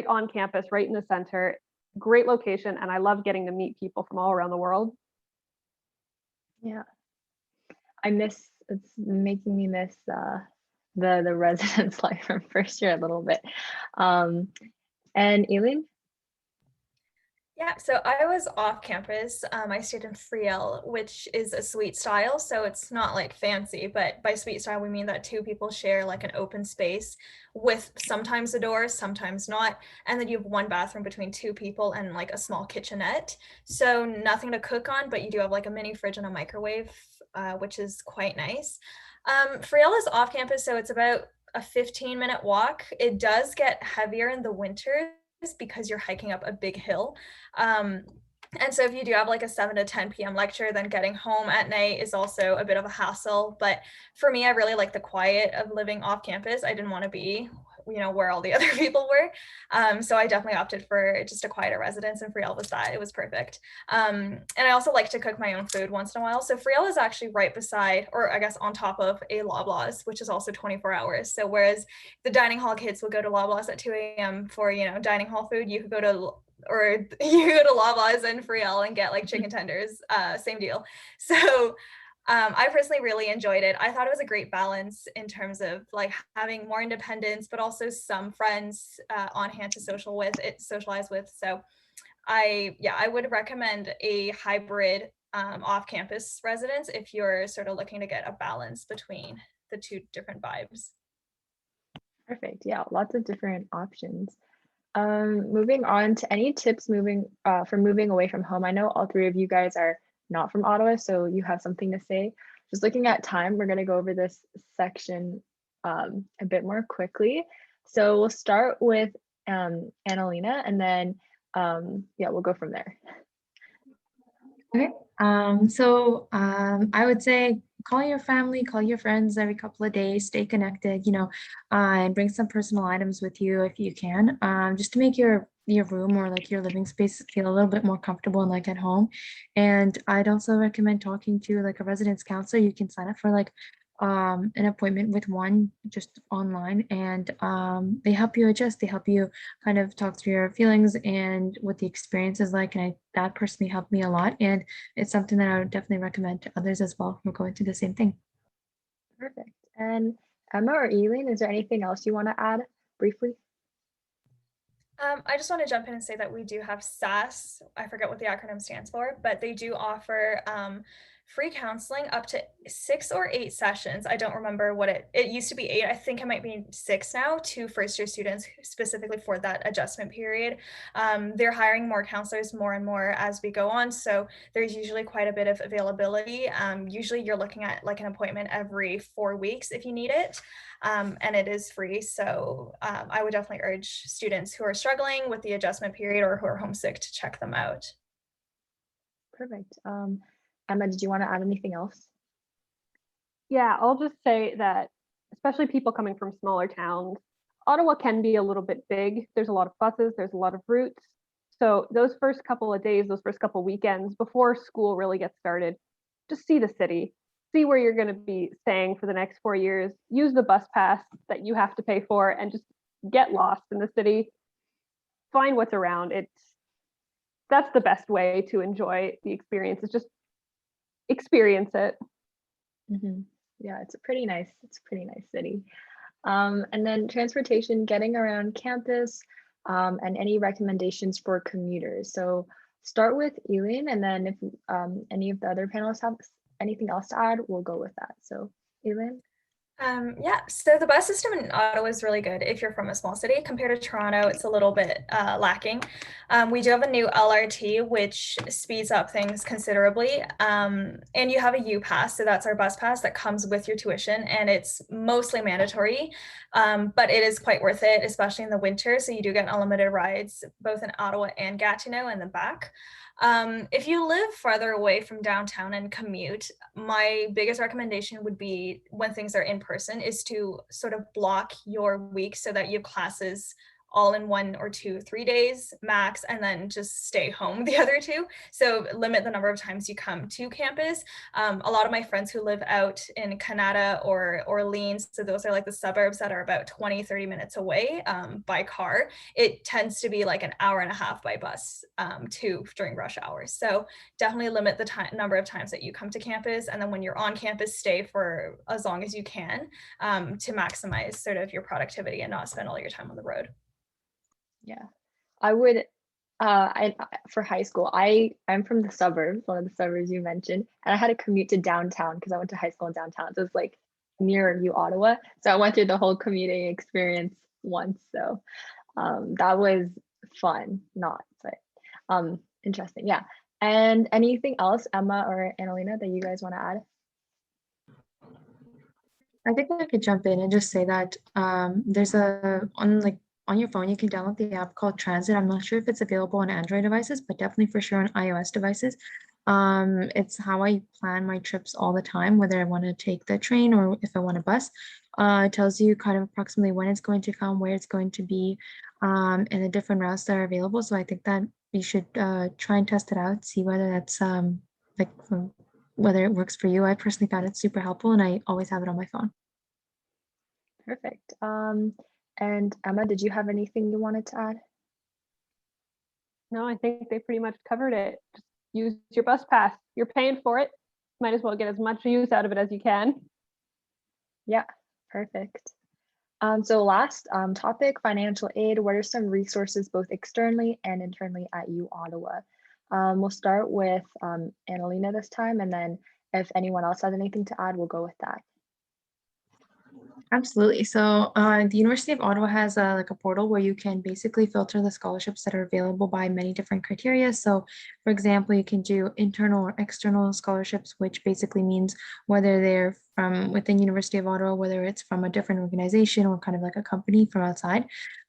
Speaker 3: on campus, right in the center. Great location, and I love getting to meet people from all around the world.
Speaker 1: Yeah, it's making me miss the residence life from first year a little bit. And Eileen?
Speaker 4: Yeah, so I was off campus. I stayed in Friel, which is a suite style. So it's not like fancy, but by suite style, we mean that two people share like an open space with sometimes a door, sometimes not. And then you have one bathroom between two people and like a small kitchenette. So nothing to cook on, but you do have like a mini fridge and a microwave, which is quite nice. Friel is off campus, so it's about a 15-minute walk. It does get heavier in the winters because you're hiking up a big hill. Um, and so if you do have like a 7 to 10 p.m. lecture, then getting home at night is also a bit of a hassle. But for me, I really like the quiet of living off campus. I didn't want to be, where all the other people were. So I definitely opted for just a quieter residence, and Friel was that. It was perfect. And I also like to cook my own food once in a while. So Friel is actually right beside, or I guess on top of, a Loblaws, which is also 24 hours. So whereas the dining hall kids will go to Loblaws at 2 a.m. for, dining hall food, you could go to Loblaws and Friel and get like chicken tenders, same deal. So I personally really enjoyed it. I thought it was a great balance in terms of like having more independence, but also some friends on hand to socialize with. So I would recommend a hybrid off-campus residence if you're sort of looking to get a balance between the two different vibes.
Speaker 1: Perfect. Yeah, lots of different options. Moving on to any tips for moving away from home. I know all three of you guys are not from Ottawa, so you have something to say. Just looking at time, we're going to go over this section a bit more quickly. So we'll start with Annalena, and then we'll go from there.
Speaker 2: Okay. I would say call your family, call your friends every couple of days, stay connected, and bring some personal items with you if you can, just to make your room or like your living space feel a little bit more comfortable and like at home. And I'd also recommend talking to like a residence counselor. You can sign up for like an appointment with one just online, and they help you adjust. They help you kind of talk through your feelings and what the experience is like. And that personally helped me a lot. And it's something that I would definitely recommend to others as well who are going through the same thing.
Speaker 1: Perfect. And Emma or Eileen, is there anything else you want to add briefly?
Speaker 4: I just want to jump in and say that we do have SAS. I forget what the acronym stands for, but they do offer free counseling up to 6 or 8 sessions. I don't remember what it used to be 8. I think it might be 6 now, to first year students specifically for that adjustment period. They're hiring more counselors more and more as we go on. So there's usually quite a bit of availability. Usually you're looking at like an appointment every 4 weeks if you need it. And it is free. So I would definitely urge students who are struggling with the adjustment period or who are homesick to check them out.
Speaker 1: Perfect. Emma, did you want to add anything else?
Speaker 3: Yeah, I'll just say that, especially people coming from smaller towns, Ottawa can be a little bit big. There's a lot of buses, there's a lot of routes. So those first couple of days, those first couple of weekends before school really gets started, just see the city, see where you're going to be staying for the next 4 years, use the bus pass that you have to pay for, and just get lost in the city, find what's around. That's the best way to enjoy the experience, is just experience it.
Speaker 1: Mm-hmm. Yeah, it's a pretty nice city. And then transportation, getting around campus, and any recommendations for commuters. So start with Eileen, and then if any of the other panelists have anything else to add, we'll go with that. So Eileen?
Speaker 4: So the bus system in Ottawa is really good if you're from a small city. Compared to Toronto, it's a little bit lacking. We do have a new LRT, which speeds up things considerably. And you have a U-Pass, so that's our bus pass that comes with your tuition, and it's mostly mandatory, but it is quite worth it, especially in the winter. So you do get unlimited rides, both in Ottawa and Gatineau and the back. If you live farther away from downtown and commute, my biggest recommendation would be, when things are in person, is to sort of block your week so that you have classes all in 1 or 2, 3 days max, and then just stay home the other 2. So limit the number of times you come to campus. A lot of my friends who live out in Canada or Orleans, so those are like the suburbs that are about 20, 30 minutes away by car, it tends to be like an hour and a half by bus too during rush hours. So definitely limit the number of times that you come to campus, and then when you're on campus, stay for as long as you can to maximize sort of your productivity and not spend all your time on the road.
Speaker 1: Yeah, I would For high school, I'm from the suburbs, one of the suburbs you mentioned, and I had to commute to downtown because I went to high school in downtown. So it's like near UOttawa. So I went through the whole commuting experience once. So that was fun, not, but interesting. Yeah. And anything else, Emma or Annalena, that you guys want to add?
Speaker 2: I think I could jump in and just say that there's on your phone, you can download the app called Transit. I'm not sure if it's available on Android devices, but definitely for sure on iOS devices. It's how I plan my trips all the time, whether I want to take the train or if I want a bus. It tells you kind of approximately when it's going to come, where it's going to be, and the different routes that are available. So I think that you should try and test it out, see whether that's like whether it works for you. I personally found it super helpful and I always have it on my phone.
Speaker 1: Perfect. And Emma, did you have anything you wanted to add?
Speaker 3: No, I think they pretty much covered it. Just use your bus pass. You're paying for it. Might as well get as much use out of it as you can.
Speaker 1: Yeah, perfect. So last topic, financial aid. What are some resources both externally and internally at UOttawa? We'll start with Annalena this time, and then if anyone else has anything to add, we'll go with that.
Speaker 2: Absolutely. So the University of Ottawa has like a portal where you can basically filter the scholarships that are available by many different criteria. So for example, you can do internal or external scholarships, which basically means whether they're from within University of Ottawa, whether it's from a different organization or kind of like a company from outside.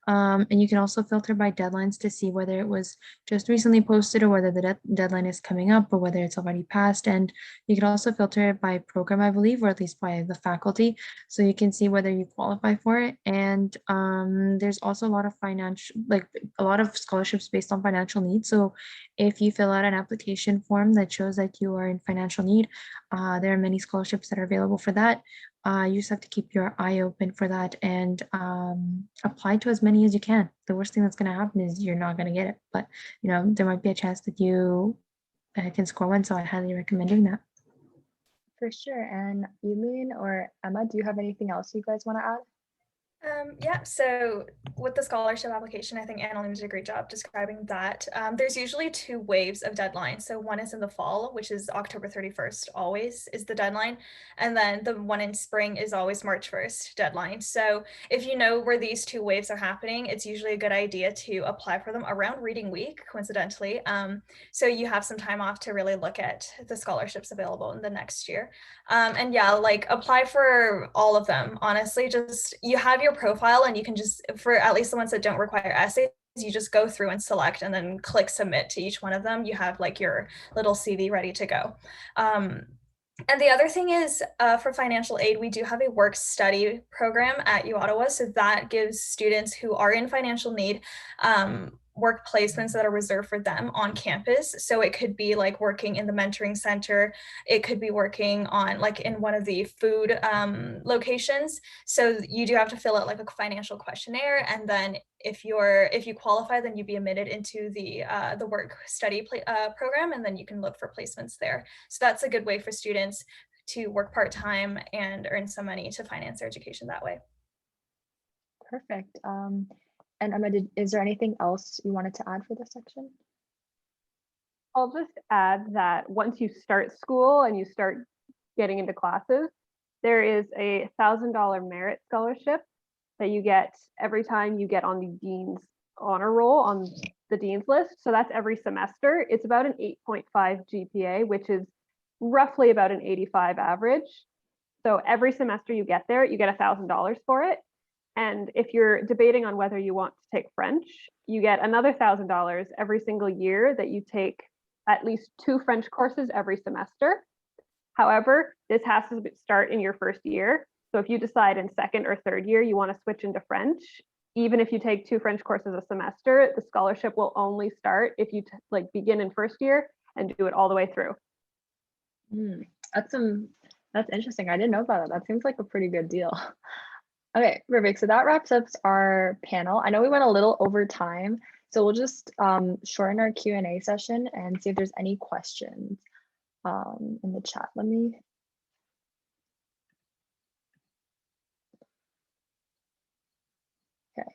Speaker 2: And you can also filter by deadlines to see whether it was just recently posted or whether the deadline is coming up or whether it's already passed. And you can also filter it by program, I believe, or at least by the faculty. So you can see whether you qualify for it. And there's also a lot of a lot of scholarships based on financial needs. So if you fill out an application form that shows that you are in financial need, there are many scholarships that are available for that. You just have to keep your eye open for that and apply to as many as you can. The worst thing that's going to happen is you're not going to get it, but there might be a chance that you can score one. So I highly recommend doing that.
Speaker 1: For sure. And Eileen or Emma, do you have anything else you guys want to add?
Speaker 4: Yeah, so with the scholarship application, I think Annalena did a great job describing that. There's usually 2 waves of deadlines. So one is in the fall, which is October 31st, always is the deadline. And then the one in spring is always March 1st deadline. So if you know where these 2 waves are happening, it's usually a good idea to apply for them around reading week, coincidentally. So you have some time off to really look at the scholarships available in the next year. And yeah, like apply for all of them. Honestly, just you have your profile and you can just, for at least the ones that don't require essays, you just go through and select and then click submit to each one of them. You have like your little CV ready to go. And the other thing is for financial aid, we do have a work study program at UOttawa. So that gives students who are in financial need work placements that are reserved for them on campus. So it could be like working in the mentoring center. It could be working on like in one of the food locations. So you do have to fill out like a financial questionnaire. And then if you qualify, then you'd be admitted into the work study program, and then you can look for placements there. So that's a good way for students to work part-time and earn some money to finance their education that way.
Speaker 1: Perfect. And Emma, is there anything else you wanted to add for this section?
Speaker 3: I'll just add that once you start school and you start getting into classes, there is a $1,000 merit scholarship that you get every time you get on the dean's honor roll on the dean's list. So that's every semester. It's about an 8.5 GPA, which is roughly about an 85 average. So every semester you get there, you get $1,000 for it. And if you're debating on whether you want to take French, you get another $1,000 every single year that you take at least 2 French courses every semester. However, this has to start in your first year. So if you decide in second or third year you want to switch into French, even if you take 2 French courses a semester, the scholarship will only start if you begin in first year and do it all the way through.
Speaker 1: That's interesting. I didn't know about that. That seems like a pretty good deal. Okay, perfect. So that wraps up our panel. I know we went a little over time, so we'll just shorten our Q&A session and see if there's any questions in the chat. Okay.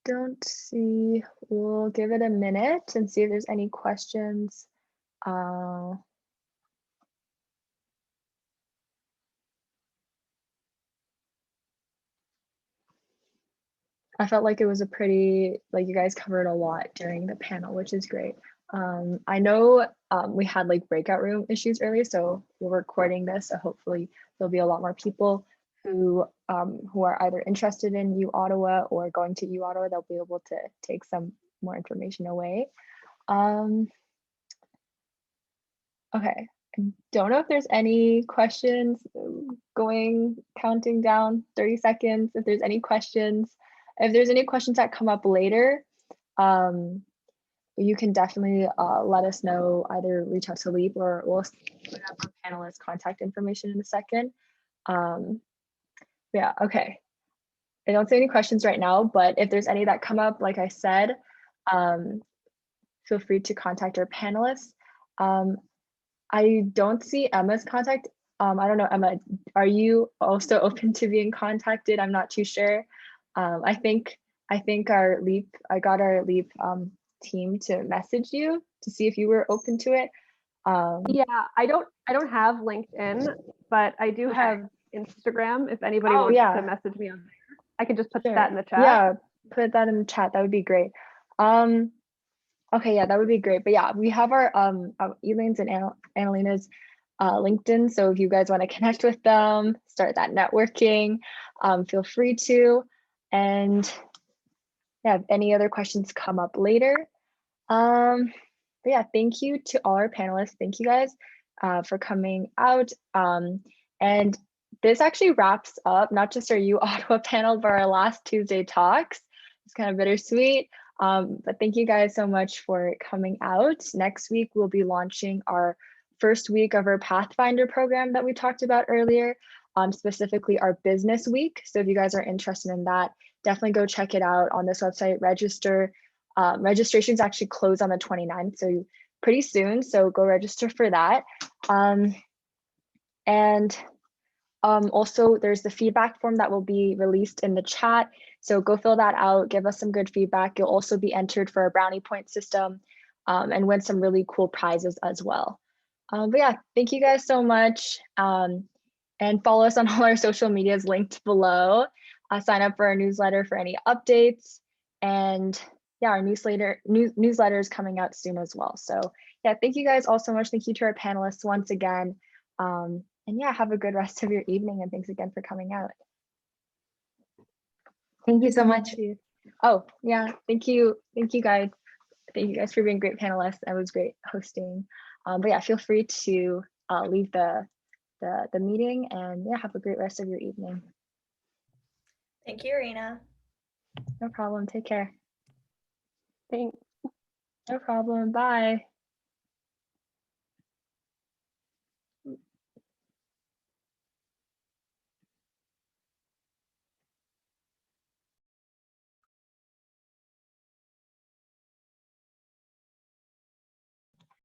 Speaker 1: don't see, we'll give it a minute and see if there's any questions. I felt like it was a pretty, like you guys covered a lot during the panel, which is great. I know we had like breakout room issues earlier, so we're recording this, so hopefully there'll be a lot more people who are either interested in UOttawa or going to UOttawa. They'll be able to take some more information away. Okay, I don't know if there's any questions. Counting down 30 seconds. If there's any questions. If there's any questions that come up later, you can definitely let us know, either reach out to Leap or we'll put up our panelist contact information in a second. Yeah, okay. I don't see any questions right now, but if there's any that come up, like I said, feel free to contact our panelists. I don't see Emma's contact. I don't know, Emma, are you also open to being contacted? I'm not too sure. I think our Leap, I got our Leap team to message you to see if you were open to it.
Speaker 3: Yeah, I don't have LinkedIn, but I do have Instagram. If anybody wants to message me on there, I can just put that in the chat.
Speaker 1: Yeah, put that in the chat. That would be great. Okay, yeah, that would be great. But yeah, we have our Elaine's and Annalina's LinkedIn. So if you guys want to connect with them, start that networking, feel free to. And yeah, if any other questions come up later. But yeah, thank you to all our panelists. Thank you guys for coming out. And this actually wraps up not just our UOttawa panel, but our last Tuesday talks. It's kind of bittersweet. But thank you guys so much for coming out. Next week, we'll be launching our first week of our Pathfinder program that we talked about earlier, specifically our business week. So if you guys are interested in that, definitely go check it out on this website, register. Registrations actually close on the 29th, so pretty soon. So go register for that. Also, there's the feedback form that will be released in the chat. So go fill that out, give us some good feedback. You'll also be entered for a brownie point system and win some really cool prizes as well. But yeah, thank you guys so much. And follow us on all our social medias linked below. Sign up for our newsletter for any updates. And yeah, our newsletter is coming out soon as well. So yeah, thank you guys all so much. Thank you to our panelists once again. And yeah, have a good rest of your evening, and thanks again for coming out.
Speaker 2: Thank you so much.
Speaker 1: Oh yeah, thank you guys. Thank you guys for being great panelists. It was great hosting. But yeah, feel free to leave the meeting, and yeah, have a great rest of your evening.
Speaker 4: Thank you, Irina.
Speaker 1: No problem. Take care.
Speaker 3: Thanks.
Speaker 1: No problem. Bye.